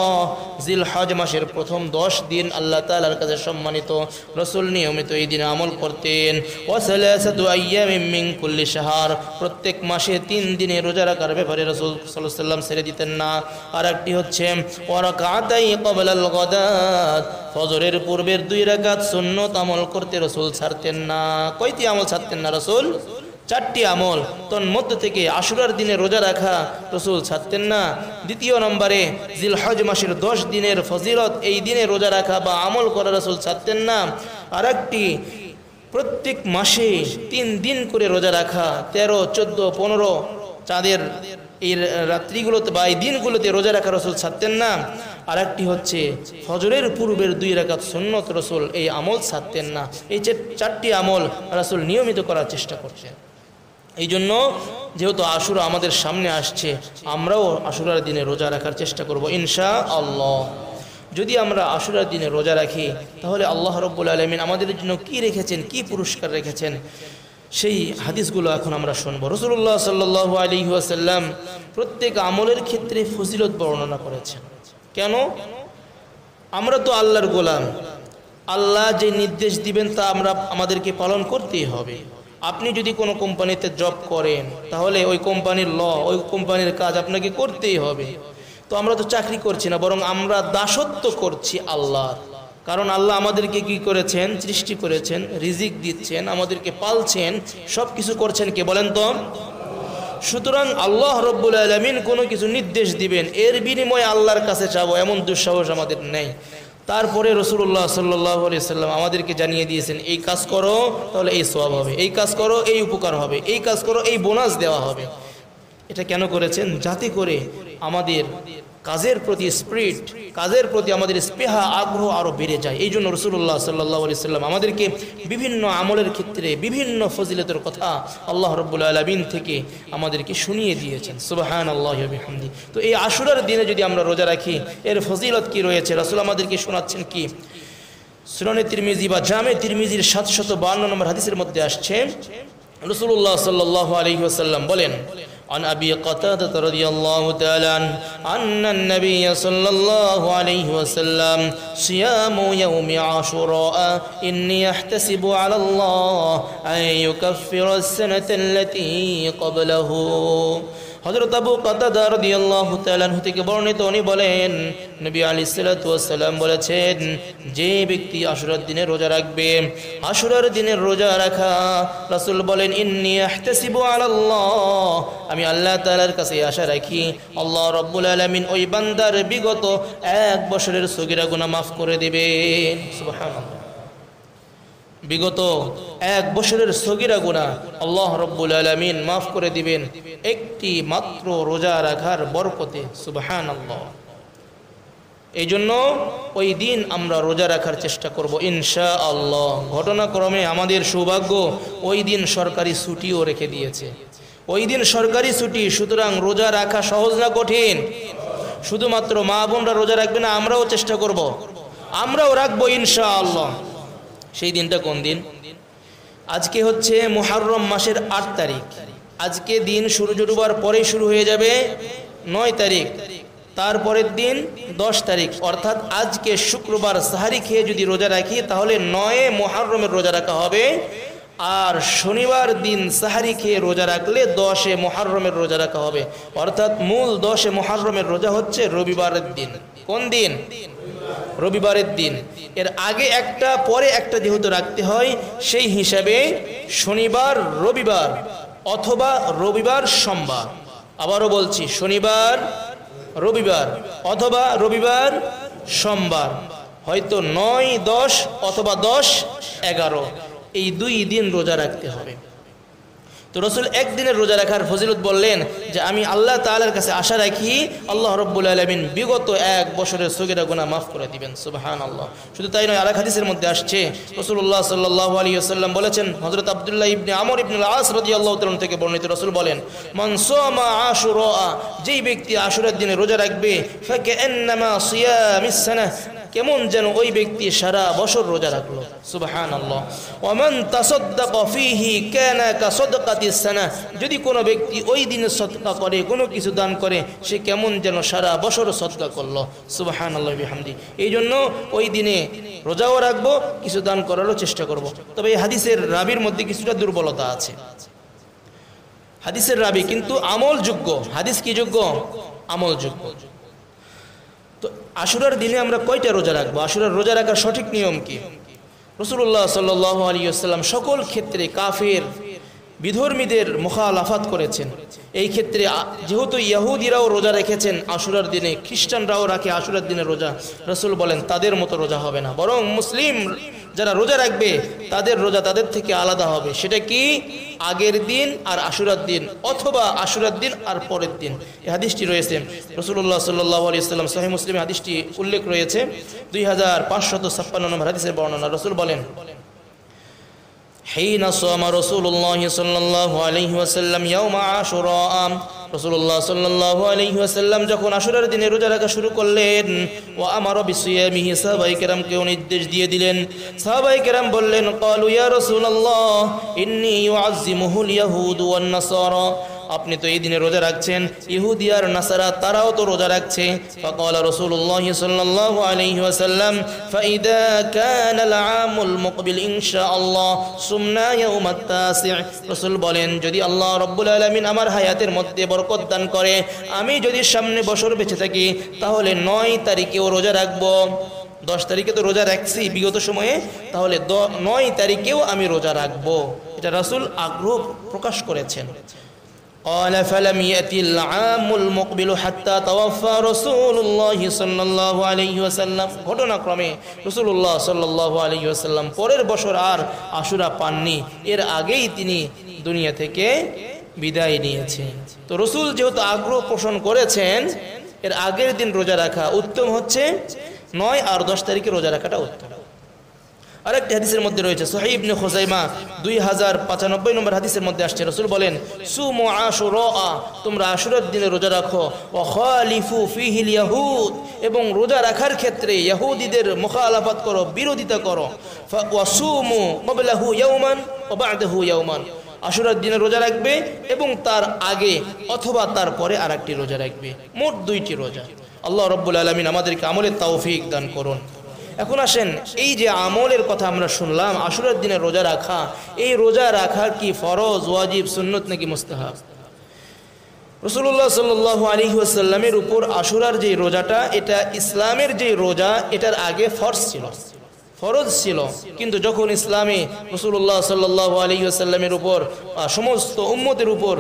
জিলহজ মাসের প্রথম 10 দিন আল্লাহ তাআলার কাছে সম্মানিত, রাসূল নিয়মিত এই দিন আমল করতেন। ওয়া সালাসাতু আইয়ামিন মিন কুল্লি শাহর, প্রত্যেক মাসে 3 দিনে রোজা রাখার ব্যাপারে রাসূল সাল্লাল্লাহু আলাইহি ওয়াসাল্লাম ছেড়ে দিতেন না। আর একটি হচ্ছে ওয়া রাকাতাই ক্বাবলাল গাদাত, ফজরের পূর্বের 2 রাকাত সুন্নত আমল করতে রাসূল ছাড়তেন না। কয়টি আমল ছাড়তেন না রাসূল? 4টি আমল। তন্মধ্য থেকে আশুরার দিনে রোজা রাখা রাসূল ছাড়তেন না। দ্বিতীয় নম্বরে জিলহজ মাসের 10 দিনের ফজিলত, এই দিনে রোজা রাখা বা আমল করা রাসূল ছাড়তেন না। আর একটি প্রত্যেক মাসে 3 দিন করে রোজা রাখা, 13, 14, 15 চাঁদের এই রাত্রিগুলোতে বা এই দিনগুলোতে রোজা রাখা রাসূল ছাড়তেন না। আর একটি হচ্ছে ফজরের পূর্বের 2 রাকাত সুন্নত, রাসূল এই আমল ছাড়তেন না। এই 4টি আমল রাসূল নিয়মিত করার চেষ্টা করতেন। এই জন্য যেহেতু আশুরা আমাদের সামনে আসছে, আমরাও আশুরার দিনে রোজা রাখার চেষ্টা করব ইনশাআল্লাহ। যদি আমরা আশুরার দিনে রোজা রাখি তাহলে আল্লাহ রাব্বুল আলামিন আমাদের জন্য কি রেখেছেন, কি পুরস্কার রেখেছেন, সেই হাদিসগুলো এখন আমরা শুনবো। রাসূলুল্লাহ সাল্লাল্লাহু আলাইহি ওয়াসাল্লাম প্রত্যেক আমলের ক্ষেত্রে ফজিলত বর্ণনা করেছেন। কেন? আমরা তো আল্লাহর গোলাম, আল্লাহ যে নির্দেশ দিবেন তা আমাদেরকে পালন করতেই হবে। আপনি যদি কোনো কোম্পানিতে জব করেন তাহলে ওই কোম্পানির ওই কোম্পানির কাজ আপনাকে করতেই হবে। তো আমরা তো চাকরি করছি না, বরং আমরা দাসত্ব করছি আল্লাহর। কারণ আল্লাহ আমাদেরকে কি করেছেন? সৃষ্টি করেছেন, রিজিক দিচ্ছেন, আমাদেরকে পালছেন, সব কিছু করছেন কে বলেন তো? সুতরাং আল্লাহ রাব্বুল আলামিন কোনো কিছু নির্দেশ দিবেন, এর বিনিময়ে আল্লাহর কাছে চাবো, এমন দুঃসাহস আমাদের নেই। তারপরে রাসূলুল্লাহ সাল্লাল্লাহু আলাইহি ওয়াসাল্লাম আমাদেরকে জানিয়ে দিয়েছেন, এই কাজ করো তাহলে এই সওয়াব হবে, এই কাজ করো এই উপকার হবে, এই কাজ করো এই বোনাস দেওয়া হবে। এটা কেন করেছেন? যাতে করে আমাদের কাজের প্রতি স্পিরিট, কাজের প্রতি আমাদের স্পৃহা, আগ্রহ আরও বেড়ে যায়। এই জন্য রাসূলুল্লাহ সাল্লাল্লাহু আলাইহি ওয়াসাল্লাম আমাদেরকে বিভিন্ন আমলের ক্ষেত্রে বিভিন্ন ফজিলতের কথা আল্লাহ রাব্বুল আলামিন থেকে আমাদেরকে শুনিয়ে দিয়েছেন। সুবহানাল্লাহি ওয়া বিহামদি। তো এই আশুরার দিনে যদি আমরা রোজা রাখি, এর ফজিলত কি রয়েছে রাসূল আমাদেরকে শোনাচ্ছেন কি? সুনানে তিরমিজি বা জামে তিরমিজির 752 নম্বর হাদিসের মধ্যে আসছে, রাসূলুল্লাহ সাল্লাল্লাহু আলাইহি ওয়াসাল্লাম বলেন, عن أبي قتادة رضي الله تعالى عنه أن النبي صلى الله عليه وسلم صيام يوم عاشوراء إني أحتسب على الله أن يكفر السنة التي قبله। হযরত আবু কাতাদা রাদিয়াল্লাহু তাআলা আনহু থেকে বর্ণিত, উনি বলেন নবী আলাইহিস সালাতু ওয়াস সালাম বলেছেন, যে ব্যক্তি আশুরার দিনে রোজা রাখবে, আশুরার দিনের রোজা রাখা, রাসূল বলেন ইন্নী আহতাসিবু আলাল্লাহ, আমি আল্লাহ তাআলার কাছে আশা রাখি আল্লাহ রাব্বুল আলামিন ওই বান্দার বিগত 1 বছরের সগীরা গুনাহ মাফ করে দিবেন। সুবহানাল্লাহ। বিগত 1 বছরের সগীরা গুনাহ আল্লাহ রাব্বুল আলামিন মাফ করে দিবেন একটি মাত্র রোজা রাখার বরকতে। সুবহানাল্লাহ। এই জন্য ওই দিন আমরা রোজা রাখার চেষ্টা করব ইনশাআল্লাহ। ঘটনাক্রমে আমাদের সৌভাগ্য, ওই দিন সরকারি ছুটিও রেখে দিয়েছে, ওই দিন সরকারি ছুটি। সুতরাং রোজা রাখা সহজ না কঠিন? শুধুমাত্র মা বোনরা রোজা রাখবে না, আমরাও চেষ্টা করব, আমরাও রাখবো ইনশাআল্লাহ। সেই দিনটা কোন দিন? আজকে হচ্ছে মুহররম মাসের 8 তারিখ। আজকে দিন সূর্য ডুবার পরেই শুরু হয়ে যাবে 9 তারিখ, তারপরের দিন 10 তারিখ। অর্থাৎ আজকে শুক্রবার সাহারি খেয়ে যদি রোজা রাখি তাহলে 9 মুহররমের রোজা রাখা হবে, আর শনিবার দিন সাহারি খেয়ে রোজা রাখলে 10 মুহররমের রোজা রাখা হবে। অর্থাৎ মূল 10 মুহররমের রোজা হচ্ছে রবিবারের দিন। কোন দিন? রবিবারের দিন। এর আগে একটা পরে একটা যেহেতু রাখতে হয়, সেই হিসাবে শনিবার রবিবার অথবা রবিবার সোমবার। আবারও বলছি, শনিবার রবিবার অথবা রবিবার সোমবার, হয়তো 9, 10 অথবা 10, 11 এই 2 দিন রোজা রাখতে হবে। তো রাসূল একদিনের রোজা রাখার ফজিলত বললেন যে আমি আল্লাহ তাআলার কাছে আশা রাখি আল্লাহ রাব্বুল আলামিন বিগত 1 বছরের সগীরা গুনাহ মাফ করে দিবেন। সুবহানাল্লাহ। শুধু তাই নয়, আরেক হাদিসের মধ্যে আসছে রাসূলুল্লাহ সাল্লাল্লাহু আলাইহি ওয়াসাল্লাম বলেছেন, হযরত আব্দুল্লাহ ইবনে আমর ইবনে আল-আস রাদিয়াল্লাহু তাআলা থেকে বর্ণিত, রাসূল বলেন, মান সামা আশুরা, যেই ব্যক্তি আশুরার দিনে রোজা রাখবে, ফাকান্নামা সিয়ামিস সানাহ, কেমন যেন ওই ব্যক্তি সারা বছর রোজা রাখলো। সুবহানাল্লাহ। ওয়া মান তাসাদদাকা ফীহি কানা কাসাদকাতিস সানাহ, যদি কোনো ব্যক্তি ওই দিনে সদকা করে, কোনো কিছু দান করে, সে কেমন যেন সারা বছর সদকা করলো। সুবহানাল্লাহ বিহামদি। এই জন্য ওই দিনে রোজাও রাখবো, কিছু দান করারও চেষ্টা করব। তবে এই হাদিসের রাবির মধ্যে কিছুটা দুর্বলতা আছে। হাদিসের রাবি কিন্তু আমলযোগ্য। হাদিস কি যোগ্য? আমলযোগ্য। তো আশুরার দিনে আমরা কয়টা রোজা রাখবো? আশুরার রোজা রাখার সঠিক নিয়ম কি? রাসূলুল্লাহ সাল্লাল্লাহু আলাইহি ওয়াসাল্লাম সকল ক্ষেত্রে কাফের বিধর্মীদের মুখালাফাত করেছেন। এই ক্ষেত্রে যেহেতু ইহুদিরাও রোজা রেখেছেন আশুরার দিনে, খ্রিস্টানরাও রাখে আশুরার দিনে রোজা, রাসূল বলেন তাদের মতো রোজা হবে না, বরং মুসলিম যারা রোজা রাখবে তাদের রোজা তাদের থেকে আলাদা হবে। সেটা কি? আগের দিন আর আশুরার দিন, অথবা আশুরার দিন আর পরের দিন। এই হাদিসটি রয়েছে রাসূলুল্লাহ সাল্লাল্লাহু আলাইহি ওয়াসাল্লাম সহিহ মুসলিমে হাদিসটি উল্লেখ রয়েছে, 2556 নম্বর হাদিসের বর্ণনা। রাসূল বলেন, حين صام رسول الله صلى الله عليه وسلم يوم عاشوراء, রাসূলুল্লাহ সাল্লাল্লাহু আলাইহি ওয়াসাল্লাম যখন আশুরার দিনে রোজা রাখা শুরু করলেন, ওয়া আমারা বিসিয়ামিহি, সাহাবায়ে কেরামকে নির্দেশ দিয়ে দিলেন। সাহাবায়ে কেরাম বললেন, ক্বালু ইয়া রাসূলুল্লাহ ইন্নী ইউআযযিমুহুল ইয়াহুদ ওয়ান নাসারা, আপনি তো এই দিনে রোজা রাখছেন, ইহুদি আর নাসারা তারাও তো রোজা রাখছে। ফাকাল রাসূলুল্লাহ সাল্লাল্লাহু আলাইহি ওয়াসাল্লাম, ফাইদা কানাল আমুল মুকবিল ইনশাআল্লাহ সুমনা ইয়াউমাত তাসি', রাসূল বলেন যদি আল্লাহ রাব্বুল আলামিন আমার হায়াতের মধ্যে বরকত দান করে, আমি যদি সামনে বছর বেঁচে থাকি, তাহলে 9 তারিখেও রোজা রাখবো। 10 তারিখে তো রোজা রাখছি বিগত সময়ে, তাহলে 9 তারিখেও আমি রোজা রাখবো। এটা রাসূল আগ্রহ প্রকাশ করেছেন। قال فلم يأتي العام المقبل حتى توفى رسول الله صلى الله عليه وسلم, ঘটনাক্রমে রাসূলুল্লাহ সাল্লাল্লাহু আলাইহি ওয়াসাল্লাম পরের বছর আর আশুরা পাননি, এর আগেই তিনি দুনিয়া থেকে বিদায় নিয়েছেন। তো রাসূল যেহেতু আগ্রহ পোষণ করেছেন, এর আগের দিন রোজা রাখা উত্তম হচ্ছে, 9 আর 10 তারিখে রোজা রাখাটা উত্তম। আরেকটি হাদিসের মধ্যে রয়েছে সহিহ ইবনে খুজাইমা 2095 নম্বর হাদিসের মধ্যে আসছে, রাসূল বলেন, সুমু আশুরা, তোমরা আশুরার দিনে রোজা রাখো, ওয়া খালিফু ফীহিল ইয়াহুদ, এবং রোজা রাখার ক্ষেত্রে ইহুদিদের মুখালাফাত করো, বিরোধিতা করো। ওয়া সুমু ক্বাবলাহু ইয়াওমান ওয়া বা'দাহু ইয়াওমান, আশুরার দিনে রোজা রাখবে এবং তার আগে অথবা তার পরে আরেকটি রোজা রাখবে, মোট 2টি রোজা। আল্লাহ রাব্বুল আলামিন আমাদেরকে আমলের তৌফিক দান করুন। এখন আসেন, এই যে আমলের কথা আমরা শুনলাম, আশুরার দিনে রোজা রাখা, এই রোজা রাখা কি ফরজ, ওয়াজিব, সুন্নত নাকি মুস্তাহাব? রাসূলুল্লাহ সাল্লাল্লাহু আলাইহি ওয়াসাল্লামের উপর আশুরার যে রোজাটা, এটা ইসলামের যে রোজা, এটার আগে ফরজ ছিল, কিন্তু যখন ইসলামে রাসূলুল্লাহ সাল্লাল্লাহু আলাইহি ওয়াসাল্লামের উপর সমস্ত উম্মতের উপর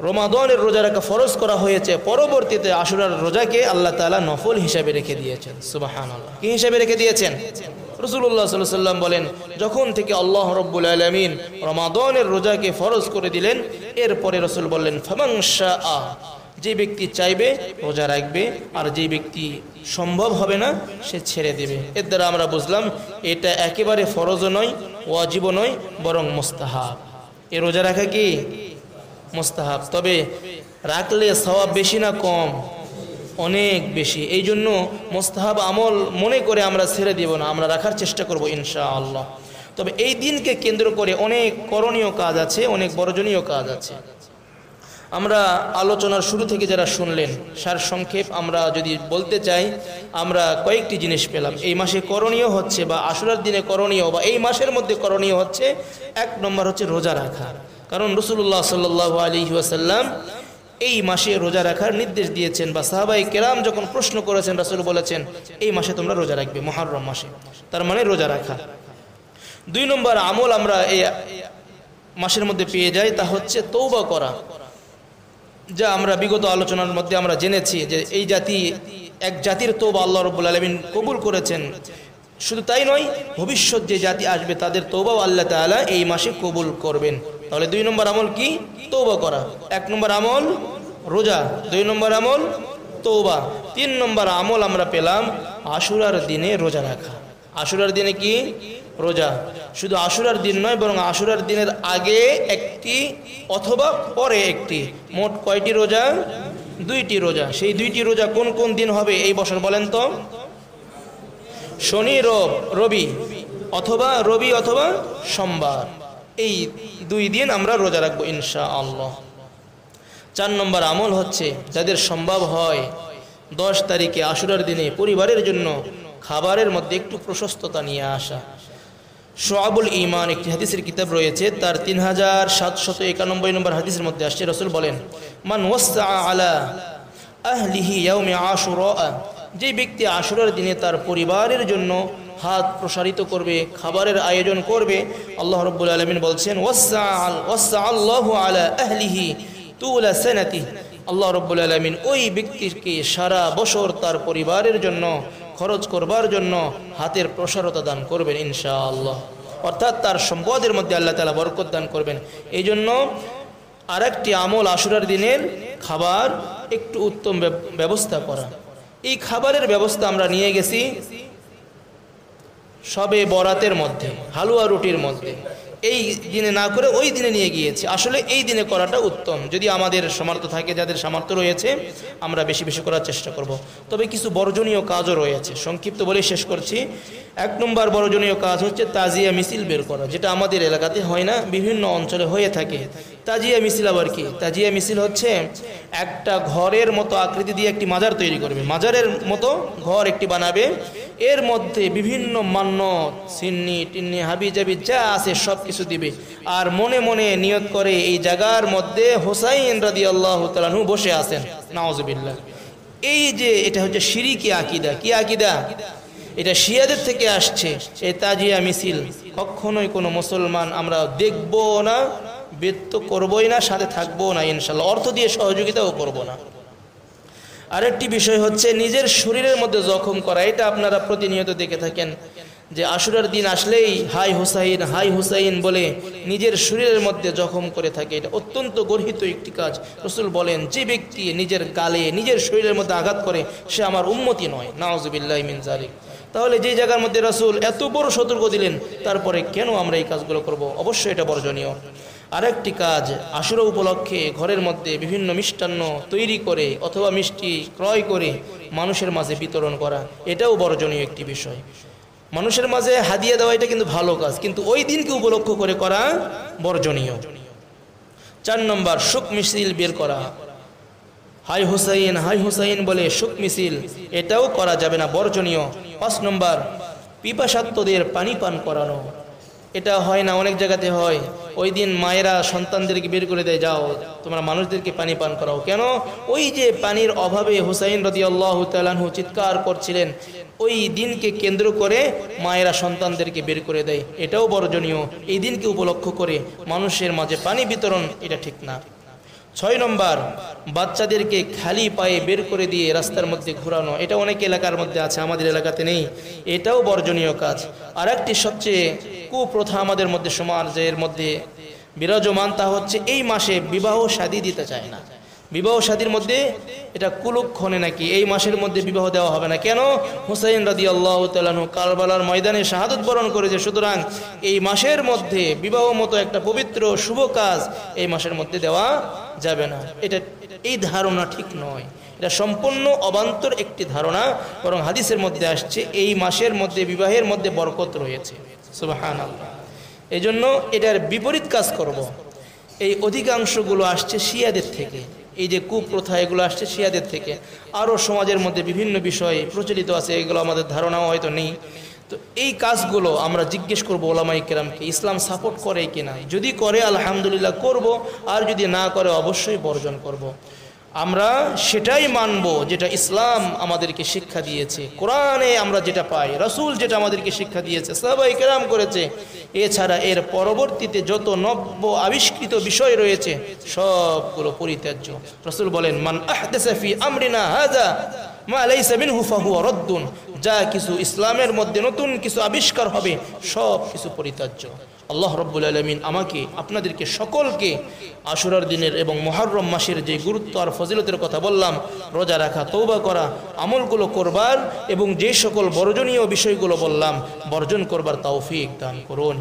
রমাদানের রোজা রাখা ফরজ করা হয়েছে, পরবর্তীতে আশুরার রোজাকে আল্লাহ তাআলা নফল হিসাবে রেখে দিয়েছেন। সুবহানাল্লাহ। কি হিসাবে রেখে দিয়েছেন? রাসূলুল্লাহ সাল্লাল্লাহু আলাইহি ওয়াসাল্লাম বলেন, যখন থেকে আল্লাহ রাব্বুল আলামিন রমাদানের রোজাকে ফরজ করে দিলেন, এরপরে রাসূল বললেন, ফামান শাআ, যে ব্যক্তি চাইবে রোজা রাখবে, আর যে ব্যক্তি সম্ভব হবে না সে ছেড়ে দেবে। এর দ্বারা আমরা বুঝলাম এটা একেবারে ফরজও নয়, ওয়াজিবও নয়, বরং মুস্তাহাব। এই রোজা রাখা কি মুস্তাহাব। তবে রাখলে সওয়াব বেশি না কম? অনেক বেশি। এই জন্য মুস্তাহাব আমল মনে করে আমরা ছেড়ে দেব না, আমরা রাখার চেষ্টা করব ইনশাআল্লাহ। তবে এই দিনকে কেন্দ্র করে অনেক করণীয় কাজ আছে, অনেক বর্জনীয় কাজ আছে। আমরা আলোচনার শুরু থেকে যারা শুনলেন, সারসংক্ষেপ আমরা যদি বলতে চাই, আমরা কয়েকটি জিনিস পেলাম। এই মাসে করণীয় হচ্ছে, বা আশুরার দিনে করণীয়, বা এই মাসের মধ্যে করণীয় হচ্ছে, 1 নম্বর হচ্ছে রোজা রাখা। কারণ রাসূলুল্লাহ সাল্লাল্লাহু আলাইহি ওয়াসাল্লাম এই মাসে রোজা রাখার নির্দেশ দিয়েছেন, বা সাহাবায়ে কেরাম যখন প্রশ্ন করেছেন, রাসূল বলেছেন এই মাসে তোমরা রোজা রাখবে, মুহররম মাসে, তার মানে রোজা রাখা। 2 নম্বর আমল আমরা এই মাসের মধ্যে পেয়ে যায় তা হচ্ছে তওবা করা, যা আমরা বিগত আলোচনার মধ্যে আমরা জেনেছি যে এই জাতি এক জাতির তওবা আল্লাহ রাব্বুল আলামিন কবুল করেছেন। শুধু তাই নয়, ভবিষ্যৎ যে জাতি আসবে তাদের তওবাও আল্লাহ তাআলা এই মাসে কবুল করবেন। তাহলে 2 নম্বর আমল কি? তওবা করা। 1 নম্বর আমল রোজা, 2 নম্বর আমল তওবা, 3 নম্বর আমল আমরা পেলাম আশুরার দিনে রোজা রাখা। আশুরার দিনে কি? রোজা। শুধু আশুরার দিন নয়, বরং আশুরার দিনের আগে একটি অথবা পরে একটি, মোট কয়টি রোজা? 2টি রোজা। সেই 2টি রোজা কোন কোন দিন হবে এই বছর বলেন তো? শনি রবি, অথবা রবি অথবা সোমবার, এই 2 দিন আমরা রোজা রাখবো ইনশাআল্লাহ। 4 নম্বর আমল হচ্ছে যাদের সম্ভব হয় 10 তারিখে আশুরার দিনে পরিবারের জন্য খাবারের মধ্যে একটু প্রশস্ততা নিয়ে আসা। শুআবুল ঈমান একটি হাদিসের কিতাব রয়েছে, তার 3791 নম্বর হাদিসের মধ্যে আসছে, রাসূল বলেন, মান ওয়াসআ আলা আহলিহি ইয়াউমে আশুরা, যে ব্যক্তি আশুরার দিনে তার পরিবারের জন্য হাত প্রসারিত করবে, খাবারের আয়োজন করবে, আল্লাহ রাব্বুল আলামিন বলছেন ওয়াসআ আল্লাহু আলা আহলিহি তুলা সানাতি, আল্লাহ রাব্বুল আলামিন ওই ব্যক্তিকে সারা বছর তার পরিবারের জন্য খরচ করবার জন্য হাতের প্রসারতা দান করবেন ইনশাআল্লাহ। অর্থাৎ তার সম্পদের মধ্যে আল্লাহ তাআলা বরকত দান করবেন। এই জন্য আরেকটি আমল আশুরার দিনের খাবার একটু উত্তম ব্যবস্থা করা। এই খাবারের ব্যবস্থা আমরা নিয়ে গেছি সবে বরাতের মধ্যে, হালুয়া রুটির মধ্যে, এই দিনে না করে ওই দিনে নিয়ে গিয়েছি। আসলে এই দিনে করাটা উত্তম, যদি আমাদের সামর্থ্য থাকে, যাদের সামর্থ্য রয়েছে আমরা বেশি বেশি করার চেষ্টা করব। তবে কিছু বর্জনীয় কাজও রয়েছে, সংক্ষিপ্ত বলে শেষ করছি। 1 নম্বর বর্জনীয় কাজ হচ্ছে তাজিয়া মিছিল বের করা, যেটা আমাদের এলাকাতে হয় না, বিভিন্ন অঞ্চলে হয়ে থাকে। তাজিয়া মিছিল আবার কি? তাজিয়া মিছিল হচ্ছে একটা ঘরের মতো আকৃতি দিয়ে একটি মাজার তৈরি করবে, মাজারের মতো ঘর একটি বানাবে, এর মধ্যে বিভিন্ন মান্যত, সিন্নি টিন্নি হাবি জাবি যা আছে সব কিছু দিবে, আর মনে মনে নিয়ত করে এই জায়গার মধ্যে হুসাইন রাদিয়াল্লাহু তাআলা আনহু বসে আছেন, নাউজুবিল্লাহ। এই যে এটা হচ্ছে শিরকি আকীদা। কি আকীদা? এটা শিয়াদের থেকে আসছে। এই তাজিয়া মিছিল কখনোই কোনো মুসলমান আমরা দেখব না, বেদ করবই না, সাথে থাকবো না ইনশাআল্লাহ, অর্থ দিয়ে সহযোগিতাও করব না। আরেকটি বিষয় হচ্ছে নিজের শরীরের মধ্যে জখম করা। এটা আপনারা প্রতিনিয়ত দেখে থাকেন যে আশুরার দিন আসলেই হাই হুসাইন বলে নিজের শরীরের মধ্যে জখম করে থাকে। এটা অত্যন্ত গর্হিত একটি কাজ। রাসূল বলেন, যে ব্যক্তি নিজের গালে নিজের শরীরের মধ্যে আঘাত করে সে আমার উম্মতি নয়, নাউজুবিল্লাহি মিন যালিক। তাহলে যে জায়গার মধ্যে রাসূল এত বড় সতর্ক দিলেন, তারপরে কেন আমরা এই কাজগুলো করব? অবশ্যই এটা বর্জনীয়। আরেকটি কাজ, আশুরা উপলক্ষে ঘরের মধ্যে বিভিন্ন মিষ্টান্ন তৈরি করে অথবা মিষ্টি ক্রয় করে মানুষের মাঝে বিতরণ করা, এটাও বর্জনীয় একটি বিষয়। মানুষের মাঝে হাদিয়া দেওয়া এটা কিন্তু ভালো কাজ, কিন্তু ওই দিনকে উপলক্ষ করে করা বর্জনীয়। 4 নম্বর শোক মিছিল বের করা, হাই হুসাইন বলে শোক মিছিল, এটাও করা যাবে না, বর্জনীয়। 5 নম্বর পিপাসার্তদের পানি পান করানো, এটা হয় না, অনেক জায়গাতে হয়। ওই দিন মায়েরা সন্তানদেরকে বের করে দেয়, যাও তোমরা মানুষদেরকে পানি পান করাও। কেন? ওই যে পানির অভাবে হুসাইন রাদিয়াল্লাহু তাআলা আনহু চিৎকার করছিলেন, ওই দিনকে কেন্দ্র করে মায়েরা সন্তানদেরকে বের করে দেয়, এটাও বর্জনীয়। এই দিনকে উপলক্ষ করে মানুষের মাঝে পানি বিতরণ, এটা ঠিক না। 6 নম্বর বাচ্চাদেরকে খালি পায়ে বের করে দিয়ে রাস্তার মধ্যে ঘোরানো, এটা অনেক এলাকার মধ্যে আছে, আমাদের এলাকাতে নেই, এটাও বর্জনীয় কাজ। আর একটি সবচেয়ে কুপ্রথা আমাদের মধ্যে সমাজের মধ্যে বিরাজমান, তা হচ্ছে এই মাসে বিবাহ শাদী দিতে চায় না। বিবাহ শাদীর মধ্যে এটা কুলক্ষণে নাকি এই মাসের মধ্যে বিবাহ দেওয়া হবে না। কেন? হুসাইন রাদিয়াল্লাহু তাআলা আনহু কারবালার ময়দানে শাহাদাত বরণ করেছে, সুতরাং এই মাসের মধ্যে বিবাহ মতো একটা পবিত্র শুভ কাজ এই মাসের মধ্যে দেওয়া যাবে না। এটা এই ধারণা ঠিক নয়, এটা সম্পূর্ণ অবান্তর একটি ধারণা। বরং হাদিসের মধ্যে আসছে এই মাসের মধ্যে বিবাহের মধ্যে বরকত রয়েছে, সুবহানাল্লাহ। এই জন্য এটার বিপরীত কাজ করব। এই অধিকাংশগুলো আসছে শিয়াদের থেকে, এই যে কুপ্রথা এগুলো আসছে শিয়াদের থেকে। আরও সমাজের মধ্যে বিভিন্ন বিষয় প্রচলিত আছে, এগুলো আমাদের ধারণাও হয়তো নেই। তো এই কাজগুলো আমরা জিজ্ঞেস করবো ওলামায়ে কেরামকে, ইসলাম সাপোর্ট করে কি না। যদি করে আলহামদুলিল্লাহ করব, আর যদি না করে অবশ্যই বর্জন করব। আমরা সেটাই মানব যেটা ইসলাম আমাদেরকে শিক্ষা দিয়েছে, কোরআনে আমরা যেটা পাই, রাসূল যেটা আমাদেরকে শিক্ষা দিয়েছে, সাহাবায়ে কেরাম করেছে। এছাড়া এর পরবর্তীতে যত নব্য আবিষ্কৃত বিষয় রয়েছে সবগুলো পরিত্যাজ্য। রাসূল বলেন, মান আহদাসা ফি আমরিনা হাযা মা লাইসা মিনহু ফাহুয়া রাদ্দুন। যা কিছু ইসলামের মধ্যে নতুন কিছু আবিষ্কার হবে সব কিছু পরিত্যাজ্য। আল্লাহ রাব্বুল আলামিন আমাকে আপনাদেরকে সকলকে আশুরার দিনের এবং মুহররম মাসের যে গুরুত্ব আর ফজিলতের কথা বললাম, রোজা রাখা, তওবা করা, আমলগুলো করবার এবং যে সকল বর্জনীয় বিষয়গুলো বললাম বর্জন করবার তৌফিক দান করুন।